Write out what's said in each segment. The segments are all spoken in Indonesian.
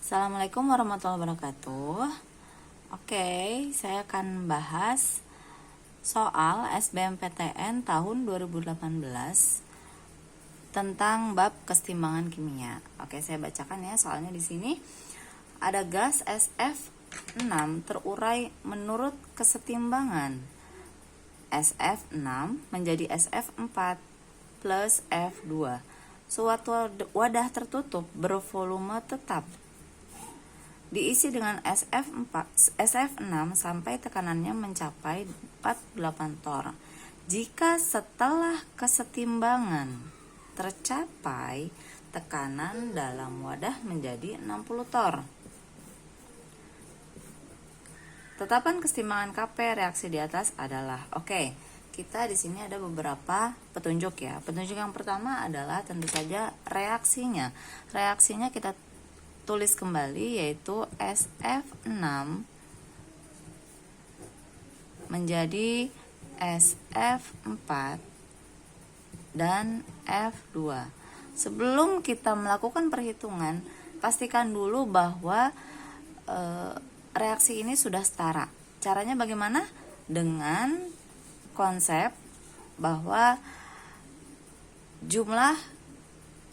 Assalamualaikum warahmatullahi wabarakatuh. Oke, saya akan bahas soal SBMPTN tahun 2018 tentang bab kesetimbangan kimia. Oke, saya bacakan ya soalnya di sini. Ada gas SF6 terurai menurut kesetimbangan. SF6 menjadi SF4 plus F2. Suatu wadah tertutup bervolume tetap diisi dengan SF6 sampai tekanannya mencapai 48 torr. Jika setelah kesetimbangan tercapai, tekanan dalam wadah menjadi 60 torr. Tetapan kesetimbangan Kp reaksi di atas adalah kita di sini ada beberapa petunjuk ya. Petunjuk yang pertama adalah tentu saja reaksinya. Reaksinya kita tulis kembali, yaitu SF6 menjadi SF4 dan F2. Sebelum kita melakukan perhitungan, pastikan dulu bahwa reaksi ini sudah setara. Caranya bagaimana? Dengan konsep bahwa jumlah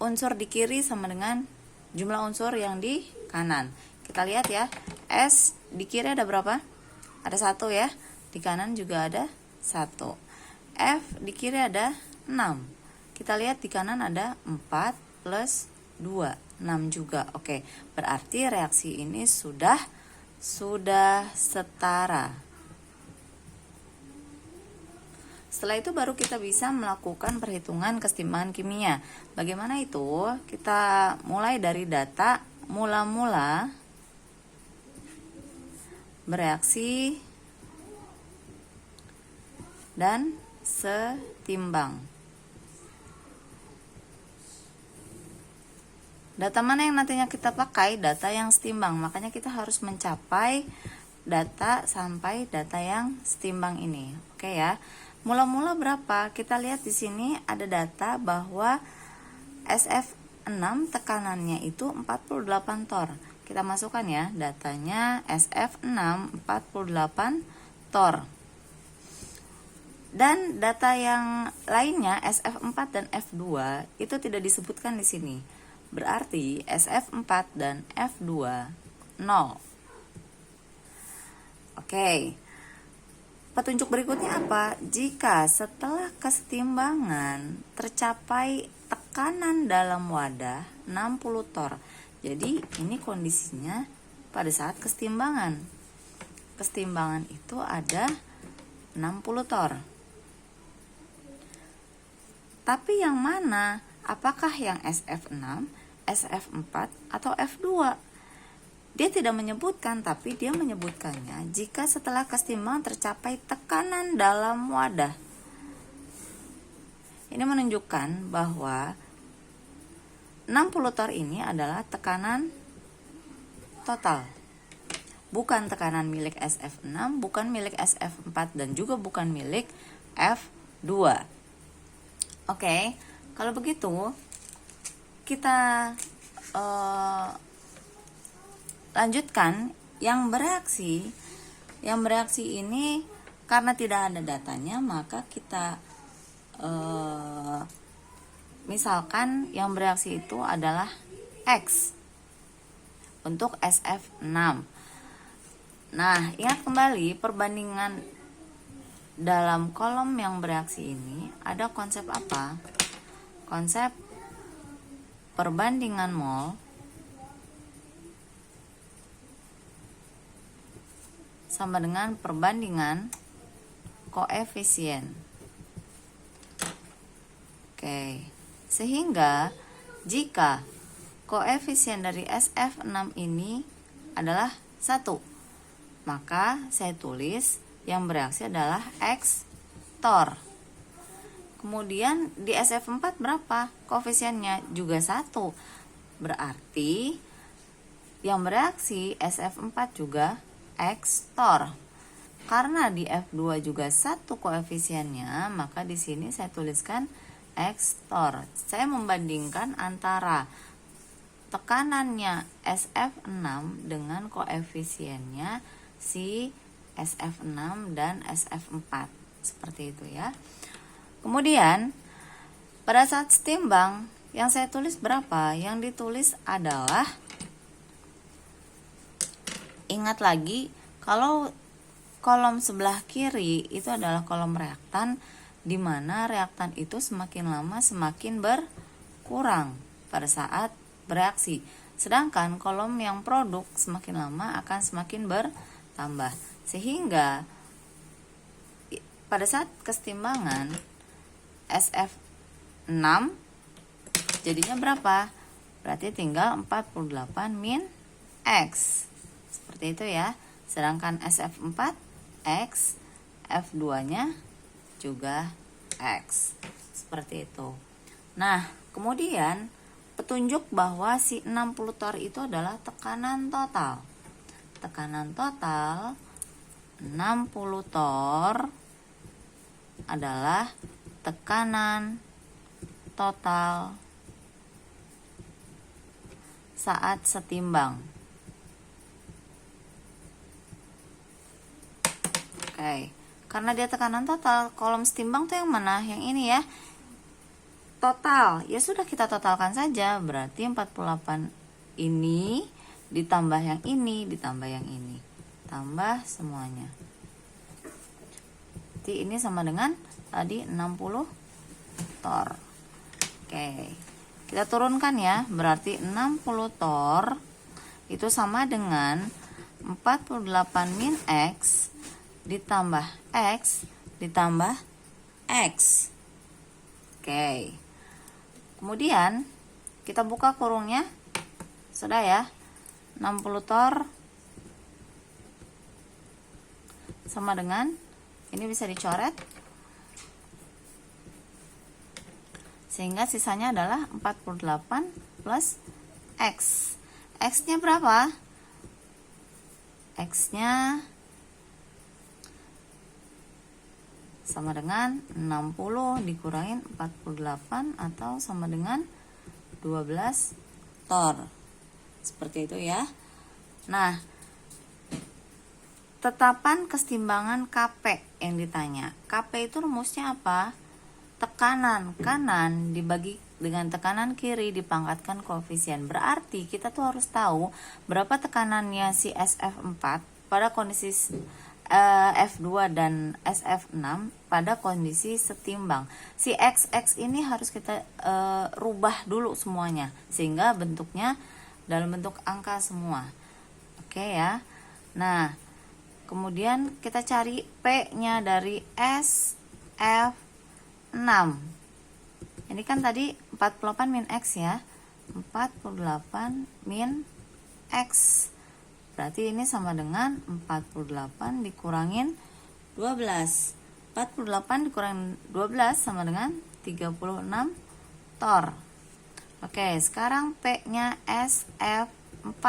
unsur di kiri sama dengan jumlah unsur yang di kanan. Kita lihat ya, S di kiri ada berapa? Ada 1 ya. Di kanan juga ada 1. F di kiri ada 6. Kita lihat di kanan ada 4 plus 2, 6 juga. Berarti reaksi ini sudah setara. Setelah itu baru kita bisa melakukan perhitungan kesetimbangan kimia. Bagaimana itu? Kita mulai dari data mula-mula bereaksi dan setimbang. Data mana yang nantinya kita pakai? Data yang setimbang. Makanya kita harus mencapai data sampai data yang setimbang ini. Oke ya. Mula-mula berapa? Kita lihat di sini ada data bahwa SF6 tekanannya itu 48 torr. Kita masukkan ya datanya, SF6 48 torr. Dan data yang lainnya SF4 dan F2 itu tidak disebutkan di sini. Berarti SF4 dan F2 0. Petunjuk berikutnya apa? Jika setelah kesetimbangan tercapai tekanan dalam wadah 60 torr. Jadi ini kondisinya pada saat kesetimbangan. Kesetimbangan itu ada 60 torr. Tapi yang mana? Apakah yang SF6, SF4 atau F2? Dia tidak menyebutkan, tapi dia menyebutkannya jika setelah kesetimbangan tercapai tekanan dalam wadah. Ini menunjukkan bahwa 60 torr ini adalah tekanan total. Bukan tekanan milik SF6, bukan milik SF4, dan juga bukan milik F2. Kalau begitu kita lanjutkan yang bereaksi ini. Karena tidak ada datanya, maka kita misalkan yang bereaksi itu adalah X untuk SF6. Nah, ingat kembali perbandingan dalam kolom yang bereaksi ini ada konsep apa? Konsep perbandingan mol sama dengan perbandingan koefisien. Sehingga jika koefisien dari SF6 ini adalah 1, maka saya tulis yang bereaksi adalah X torr. Kemudian di SF4 berapa? Koefisiennya juga 1. Berarti yang bereaksi SF4 juga X torr. Karena di F2 juga 1 koefisiennya, maka di sini saya tuliskan X torr. Saya membandingkan antara tekanannya SF6 dengan koefisiennya si SF6 dan SF4. Seperti itu ya. Kemudian pada saat setimbang yang saya tulis berapa? Yang ditulis adalah, ingat lagi, kalau kolom sebelah kiri itu adalah kolom reaktan, di mana reaktan itu semakin lama semakin berkurang pada saat bereaksi. Sedangkan kolom yang produk semakin lama akan semakin bertambah. Sehingga pada saat kesetimbangan SF6 jadinya berapa? Berarti tinggal 48 min X. Seperti itu ya. Sedangkan SF4 X, F2-nya juga X. Seperti itu. Nah, kemudian petunjuk bahwa si 60 torr itu adalah tekanan total. Tekanan total 60 torr adalah tekanan total saat setimbang. Oke, karena dia tekanan total, kolom setimbang tuh yang mana? Yang ini ya. Total, ya sudah kita totalkan saja. Berarti 48 ini ditambah yang ini, ditambah yang ini. Tambah semuanya. Berarti ini sama dengan tadi 60 torr. Oke, kita turunkan ya. Berarti 60 torr itu sama dengan 48 min X ditambah X ditambah X. Oke. Kemudian kita buka kurungnya. Sudah ya. 60 torr sama dengan, ini bisa dicoret, sehingga sisanya adalah 48 plus X. X-nya berapa? X-nya sama dengan 60 dikurangin 48 atau sama dengan 12 torr. Seperti itu ya. Nah, tetapan kesetimbangan KP yang ditanya. KP itu rumusnya apa? Tekanan kanan dibagi dengan tekanan kiri dipangkatkan koefisien. Berarti kita tuh harus tahu berapa tekanannya si SF4 pada kondisi F2 dan SF6 pada kondisi setimbang. Si XX ini harus kita rubah dulu semuanya sehingga bentuknya dalam bentuk angka semua. Oke ya. Nah, kemudian kita cari P-nya dari SF6. Ini kan tadi 48 min X ya. 48 min X. Berarti ini sama dengan 48 dikurangin 12. 48 dikurangin 12 sama dengan 36 torr. Oke, sekarang P-nya SF4.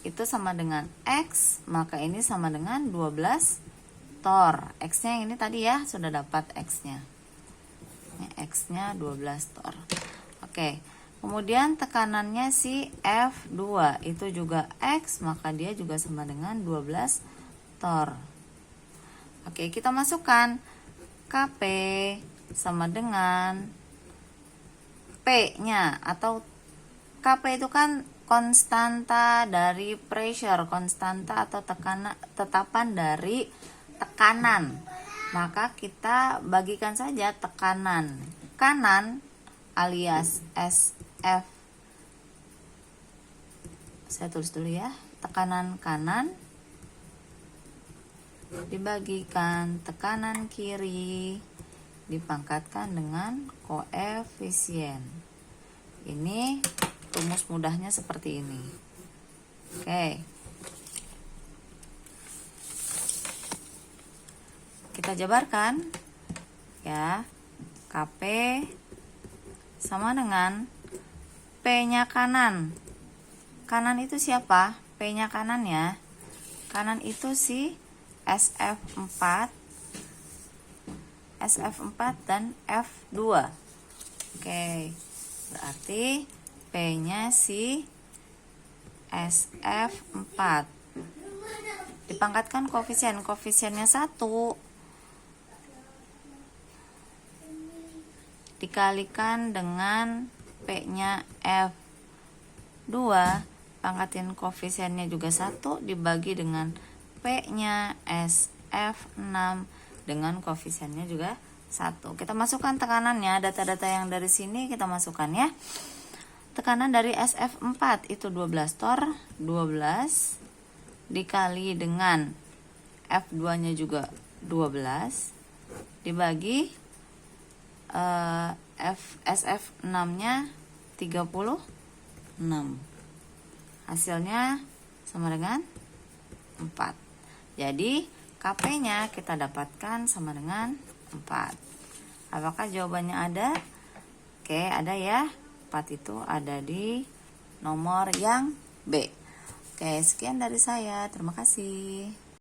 Itu sama dengan X, maka ini sama dengan 12 torr. X-nya yang ini tadi ya, sudah dapat X-nya. X-nya 12 torr. Oke. Kemudian tekanannya si F2 itu juga X, maka dia juga sama dengan 12 torr. Oke, kita masukkan KP sama dengan P-nya, atau KP itu kan konstanta dari pressure, konstanta atau tetapan dari tekanan. Maka kita bagikan saja tekanan kanan alias SF. Saya tulis dulu ya. Tekanan kanan dibagikan tekanan kiri dipangkatkan dengan koefisien. Ini rumus mudahnya seperti ini. Oke. Kita jabarkan ya. KP sama dengan P-nya kanan. Kanan itu siapa? P-nya kanan ya. Kanan itu si SF4 dan F2. Oke. Berarti P-nya si SF4. Dipangkatkan koefisiennya 1 dikalikan dengan P-nya F2, pangkatin koefisiennya juga 1 dibagi dengan P-nya SF6 dengan koefisiennya juga 1. Kita masukkan tekanannya, data-data yang dari sini kita masukkan ya. Tekanan dari SF4 itu 12 tor, 12 dikali dengan F2-nya juga 12 dibagi SF6-nya 36. Hasilnya sama dengan 4. Jadi KP-nya kita dapatkan sama dengan 4. Apakah jawabannya ada? Oke, ada ya. 4 itu ada di nomor yang B. Oke, sekian dari saya. Terima kasih.